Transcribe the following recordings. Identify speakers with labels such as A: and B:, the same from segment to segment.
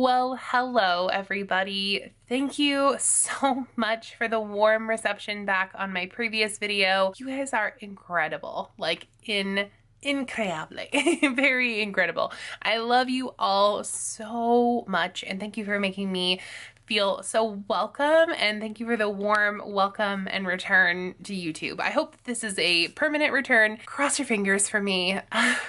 A: Well, hello everybody. Thank you so much for the warm reception back on my previous video. You guys are incredible, like incredible, very incredible. I love you all so much and thank you for making me feel so welcome, and thank you for the warm welcome and return to YouTube. I hope this is a permanent return. Cross your fingers for me. I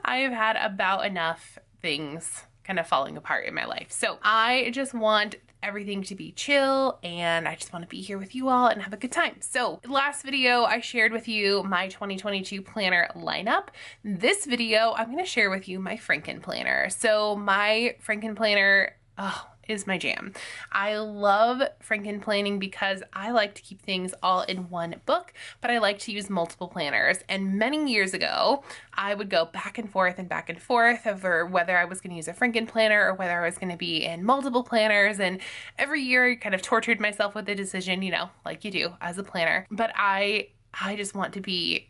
A: have had about enough things kind of falling apart in my life. So I just want everything to be chill and I just want to be here with you all and have a good time. So last video I shared with you my 2022 planner lineup. This video I'm going to share with you my Frankenplanner. So my Frankenplanner is my jam. I love Frankenplanning because I like to keep things all in one book, but I like to use multiple planners. And many years ago, I would go back and forth over whether I was going to use a Frankenplanner or whether I was going to be in multiple planners. And every year I kind of tortured myself with the decision, you know, like you do as a planner. But I just want to be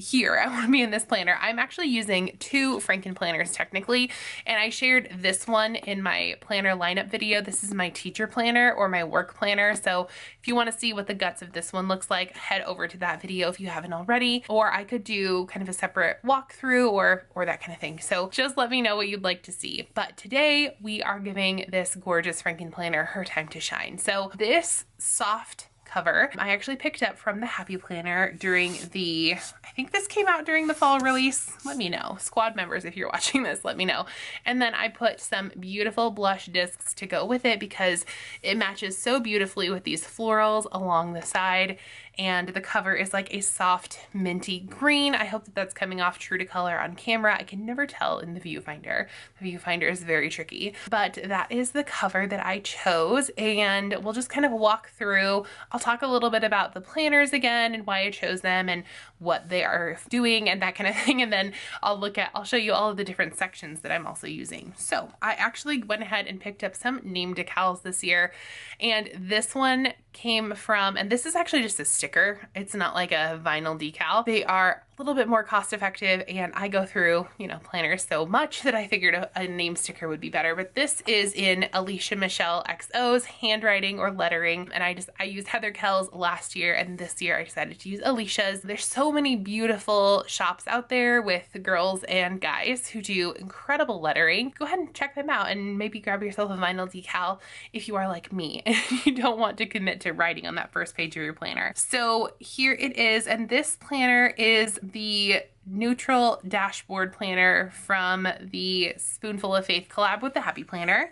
A: here. I want to be in this planner. I'm actually using two Frankenplanners technically, and I shared this one in my planner lineup video. This is my teacher planner or my work planner. So if you want to see what the guts of this one looks like, head over to that video if you haven't already, or I could do kind of a separate walkthrough or that kind of thing. So just let me know what you'd like to see. But today we are giving this gorgeous Frankenplanner her time to shine. So this soft cover I actually picked up from the Happy Planner during I think this came out during the fall release. Let me know. Squad members, if you're watching this, let me know. And then I put some beautiful blush discs to go with it because it matches so beautifully with these florals along the side. And the cover is like a soft minty green. I hope that that's coming off true to color on camera. I can never tell in the viewfinder. The viewfinder is very tricky, but that is the cover that I chose. And we'll just kind of walk through. I'll talk a little bit about the planners again and why I chose them and what they are doing and that kind of thing. And then I'll show you all of the different sections that I'm also using. So I actually went ahead and picked up some name decals this year. And this one came from, and this is actually just a sticker. It's not like a vinyl decal. They are a little bit more cost effective, and I go through, you know, planners so much that I figured a name sticker would be better. But this is in Alicia Michelle XO's handwriting or lettering, and I used Heather Kell's last year, and this year I decided to use Alicia's. There's so many beautiful shops out there with girls and guys who do incredible lettering. Go ahead and check them out and maybe grab yourself a vinyl decal if you are like me and you don't want to commit to writing on that first page of your planner. So here it is, and this planner is the neutral dashboard planner from the Spoonful of Faith collab with the Happy Planner.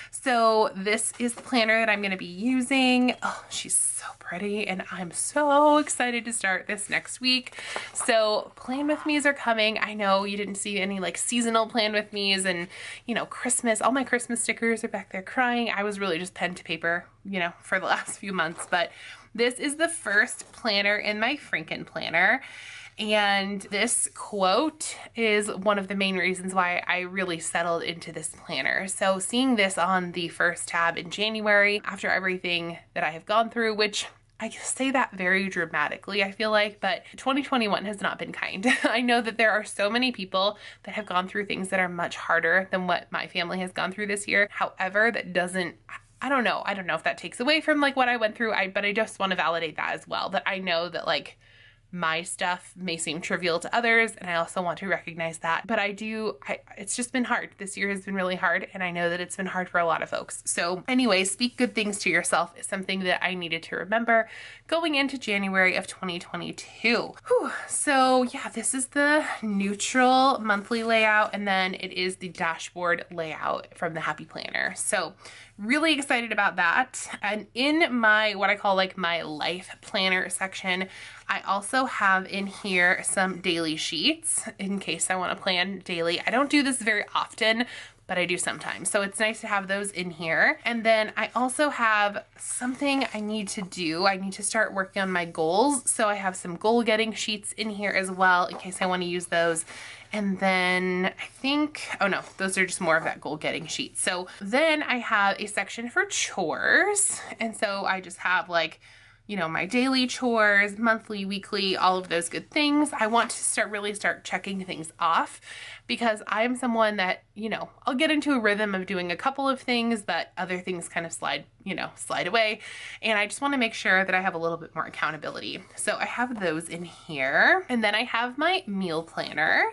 A: So this is the planner that I'm going to be using. Oh, she's so pretty and I'm so excited to start this next week. So plan with me's are coming. I know you didn't see any like seasonal plan with me's and, you know, Christmas, all my Christmas stickers are back there crying. I was really just pen to paper, you know, for the last few months, but this is the first planner in my Frankenplanner. And this quote is one of the main reasons why I really settled into this planner. So seeing this on the first tab in January, after everything that I have gone through, which I say that very dramatically, I feel like, but 2021 has not been kind. I know that there are so many people that have gone through things that are much harder than what my family has gone through this year. However, that doesn't, I don't know if that takes away from like what I went through, but I just want to validate that as well, that I know that like my stuff may seem trivial to others, and I also want to recognize that. But it's just been hard. This year has been really hard, and I know that it's been hard for a lot of folks. So anyway, speak good things to yourself is something that I needed to remember going into January of 2022. Whew. So yeah, this is the neutral monthly layout, and then it is the dashboard layout from the Happy Planner. So really excited about that. And in my, what I call like my life planner section, I also have in here some daily sheets in case I want to plan daily. I don't do this very often, but I do sometimes. So it's nice to have those in here. And then I also have something I need to do. I need to start working on my goals. So I have some goal getting sheets in here as well in case I want to use those. And then I think, oh no, those are just more of that goal getting sheet. So then I have a section for chores. And so I just have like you know, my daily chores, monthly, weekly, all of those good things. I want to really start checking things off because I'm someone that, you know, I'll get into a rhythm of doing a couple of things, but other things kind of slide away. And I just want to make sure that I have a little bit more accountability. So I have those in here. And then I have my meal planner.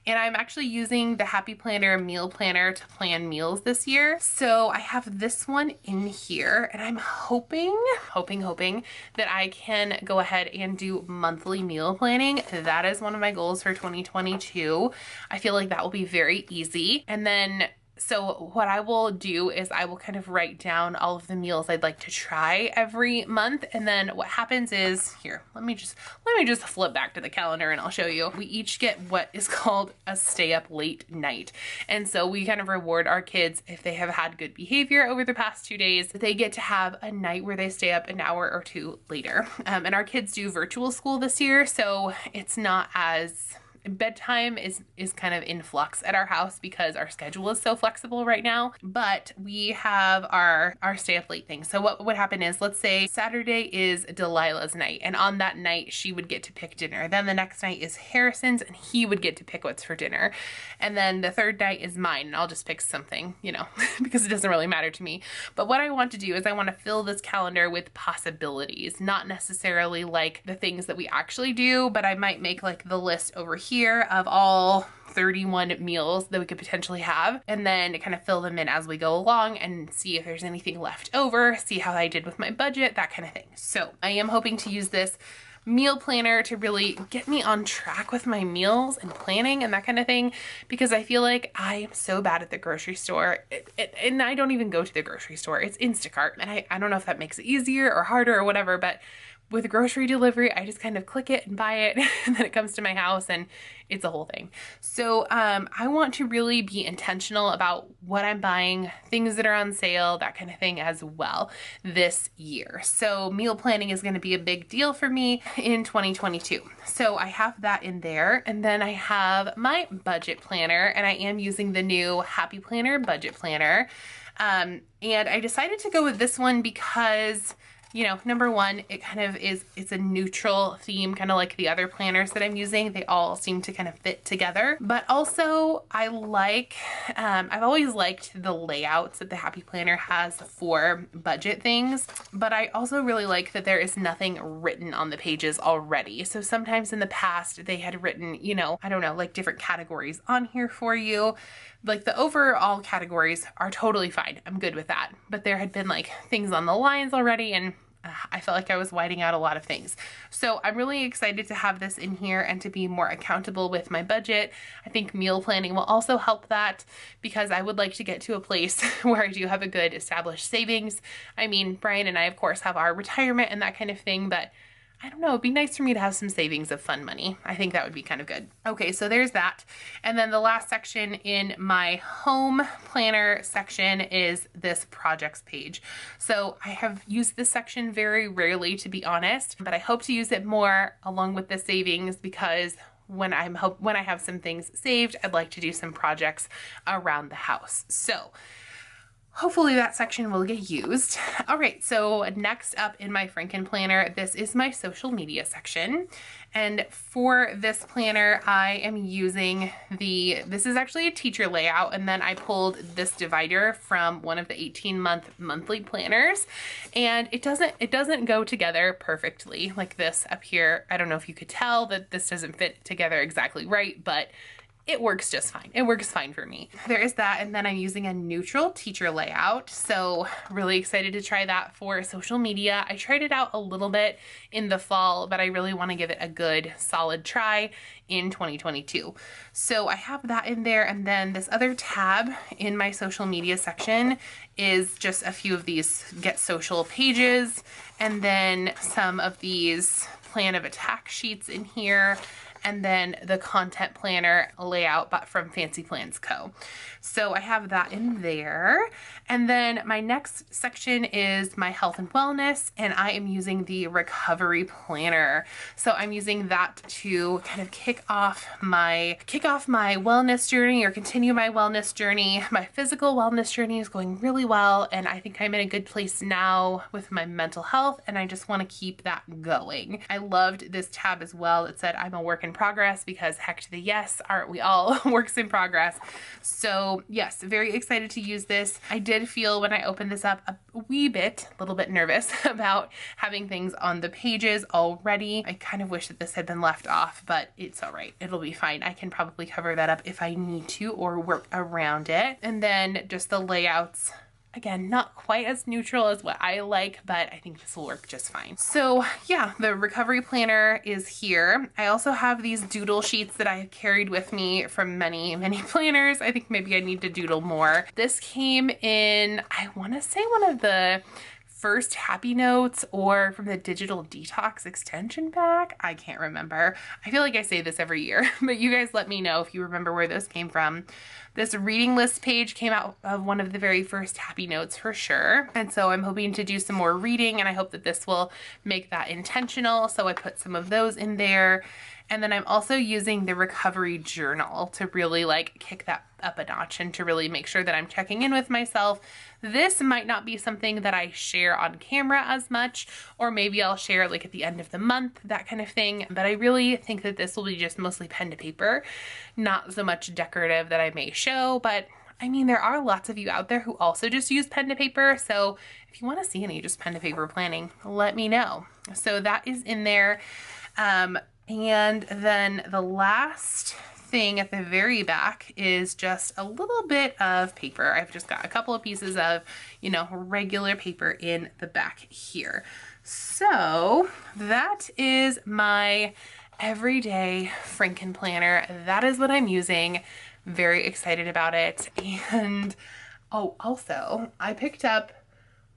A: And I'm actually using the Happy Planner meal planner to plan meals this year. So I have this one in here and I'm hoping that I can go ahead and do monthly meal planning. That is one of my goals for 2022. I feel like that will be very easy. And then so what I will do is I will kind of write down all of the meals I'd like to try every month. And then what happens is, here, let me just flip back to the calendar and I'll show you. We each get what is called a stay up late night. And so we kind of reward our kids if they have had good behavior over the past 2 days. They get to have a night where they stay up an hour or two later. And our kids do virtual school this year, so it's not as bedtime is kind of in flux at our house because our schedule is so flexible right now, but we have our stay up late thing. So what would happen is, let's say Saturday is Delilah's night, and on that night she would get to pick dinner. Then the next night is Harrison's and he would get to pick what's for dinner. And then the third night is mine and I'll just pick something, you know, because it doesn't really matter to me. But what I want to do is I want to fill this calendar with possibilities, not necessarily like the things that we actually do, but I might make like the list over here of all 31 meals that we could potentially have, and then kind of fill them in as we go along and see if there's anything left over, see how I did with my budget, that kind of thing. So I am hoping to use this meal planner to really get me on track with my meals and planning and that kind of thing, because I feel like I am so bad at the grocery store, and I don't even go to the grocery store. It's Instacart, and I don't know if that makes it easier or harder or whatever, but with grocery delivery, I just kind of click it and buy it, and then it comes to my house and it's a whole thing. So I want to really be intentional about what I'm buying, things that are on sale, that kind of thing as well this year. So meal planning is going to be a big deal for me in 2022. So I have that in there. And then I have my budget planner, and I am using the new Happy Planner budget planner. And I decided to go with this one because, you know, number one, it kind of it's a neutral theme, kind of like the other planners that I'm using. They all seem to kind of fit together. But also I like, I've always liked the layouts that the Happy Planner has for budget things, but I also really like that there is nothing written on the pages already. So sometimes in the past they had written, you know, I don't know, like different categories on here for you. Like the overall categories are totally fine. I'm good with that. But there had been like things on the lines already, and I felt like I was whiting out a lot of things. So I'm really excited to have this in here and to be more accountable with my budget. I think meal planning will also help that, because I would like to get to a place where I do have a good established savings. I mean, Brian and I, of course, have our retirement and that kind of thing, but I don't know, it'd be nice for me to have some savings of fun money. I think that would be kind of good. Okay, so there's that. And then the last section in my home planner section is this projects page. So I have used this section very rarely, to be honest, but I hope to use it more along with the savings, because when I have some things saved, I'd like to do some projects around the house. So hopefully that section will get used. All right, so next up in my Frankenplanner, this is my social media section. And for this planner, I am using this is actually a teacher layout, and then I pulled this divider from one of the 18-month monthly planners. And it doesn't go together perfectly like this up here. I don't know if you could tell that this doesn't fit together exactly right, but it works just fine. It works fine for me. There is that, and then I'm using a neutral teacher layout. So really excited to try that for social media. I tried it out a little bit in the fall, but I really want to give it a good solid try in 2022. So I have that in there, and then this other tab in my social media section is just a few of these Get Social pages, and then some of these plan of attack sheets in here. and then the content planner layout but from Fancy Plans Co. So I have that in there. And then my next section is my health and wellness, and I am using the recovery planner. So I'm using that to kind of kick off my wellness journey, or continue my wellness journey. My physical wellness journey is going really well, and I think I'm in a good place now with my mental health, and I just want to keep that going. I loved this tab as well. It said I'm a work in progress, because heck to the yes, aren't we all works in progress? So yes, very excited to use this. I did feel when I opened this up a little bit nervous about having things on the pages already. I kind of wish that this had been left off, but it's all right. It'll be fine. I can probably cover that up if I need to, or work around it. And then just the layouts, again, not quite as neutral as what I like, but I think this will work just fine. So yeah, the recovery planner is here. I also have these doodle sheets that I have carried with me from many, many planners. I think maybe I need to doodle more. This came in, I want to say, one of the first Happy Notes, or from the Digital Detox extension pack. I can't remember. I feel like I say this every year, but you guys let me know if you remember where those came from. This reading list page came out of one of the very first Happy Notes for sure. And so I'm hoping to do some more reading, and I hope that this will make that intentional. So I put some of those in there. And then I'm also using the recovery journal to really like kick that up a notch, and to really make sure that I'm checking in with myself. This might not be something that I share on camera as much, or maybe I'll share like at the end of the month, that kind of thing. But I really think that this will be just mostly pen to paper, not so much decorative that I may show. But I mean, there are lots of you out there who also just use pen to paper. So if you want to see any just pen to paper planning, let me know. So that is in there. And then the last thing at the very back is just a little bit of paper. I've just got a couple of pieces of, you know, regular paper in the back here. So that is my everyday Frankenplanner. That is what I'm using. Very excited about it. And oh, also I picked up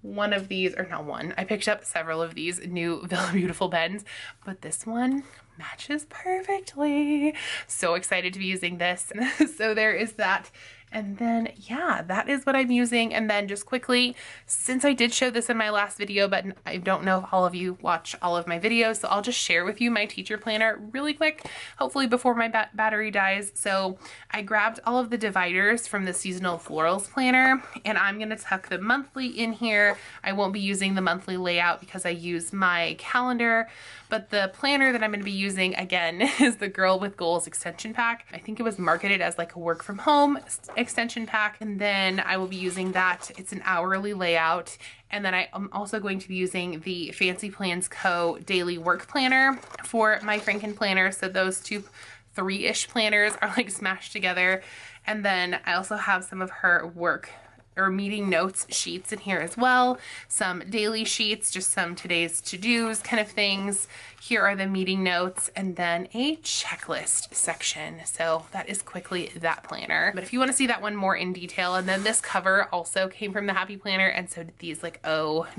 A: one of these, or not one, I picked up several of these new Villa Beautiful pens, but this one matches perfectly. So excited to be using this. So there is that. And then, yeah, that is what I'm using. And then just quickly, since I did show this in my last video, but I don't know if all of you watch all of my videos, so I'll just share with you my teacher planner really quick, hopefully before my battery dies. So I grabbed all of the dividers from the Seasonal Florals planner, and I'm gonna tuck the monthly in here. I won't be using the monthly layout because I use my calendar, but the planner that I'm gonna be using, again, is the Girl with Goals extension pack. I think it was marketed as like a work from home extension pack, and then I will be using that. It's an hourly layout. And then I am also going to be using the Fancy Plans Co. daily work planner for my Frankenplanner. So those two 3-ish planners are like smashed together. And then I also have some of her work or meeting notes sheets in here as well. Some daily sheets, just some today's to-dos kind of things. Here are the meeting notes, and then a checklist section. So that is quickly that planner. But if you want to see that one more in detail, and then this cover also came from the Happy Planner, and so did these like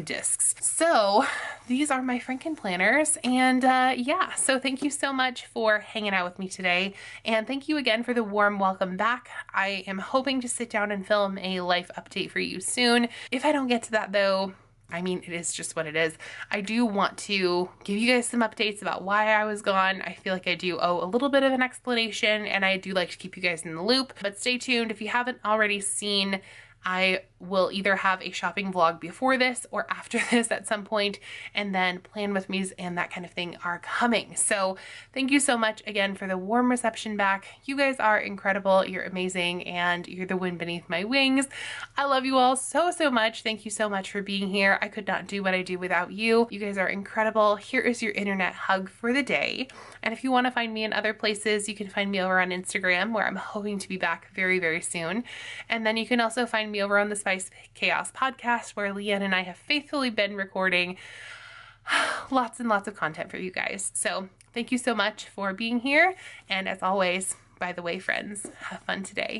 A: discs. So these are my Frankenplanners, and yeah, so thank you so much for hanging out with me today, and thank you again for the warm welcome back. I am hoping to sit down and film a life update for you soon. If I don't get to that though, I mean, it is just what it is. I do want to give you guys some updates about why I was gone. I feel like I do owe a little bit of an explanation, and I do like to keep you guys in the loop. But stay tuned. If you haven't already seen, I will either have a shopping vlog before this or after this at some point, and then plan with me's and that kind of thing are coming. So thank you so much again for the warm reception back. You guys are incredible. You're amazing, and you're the wind beneath my wings. I love you all so, so much. Thank you so much for being here. I could not do what I do without you. You guys are incredible. Here is your internet hug for the day. And if you want to find me in other places, you can find me over on Instagram, where I'm hoping to be back very, very soon. And then you can also find me over on the Spice Chaos podcast, where Leanne and I have faithfully been recording lots and lots of content for you guys. So thank you so much for being here. And as always, by the way, friends, have fun today.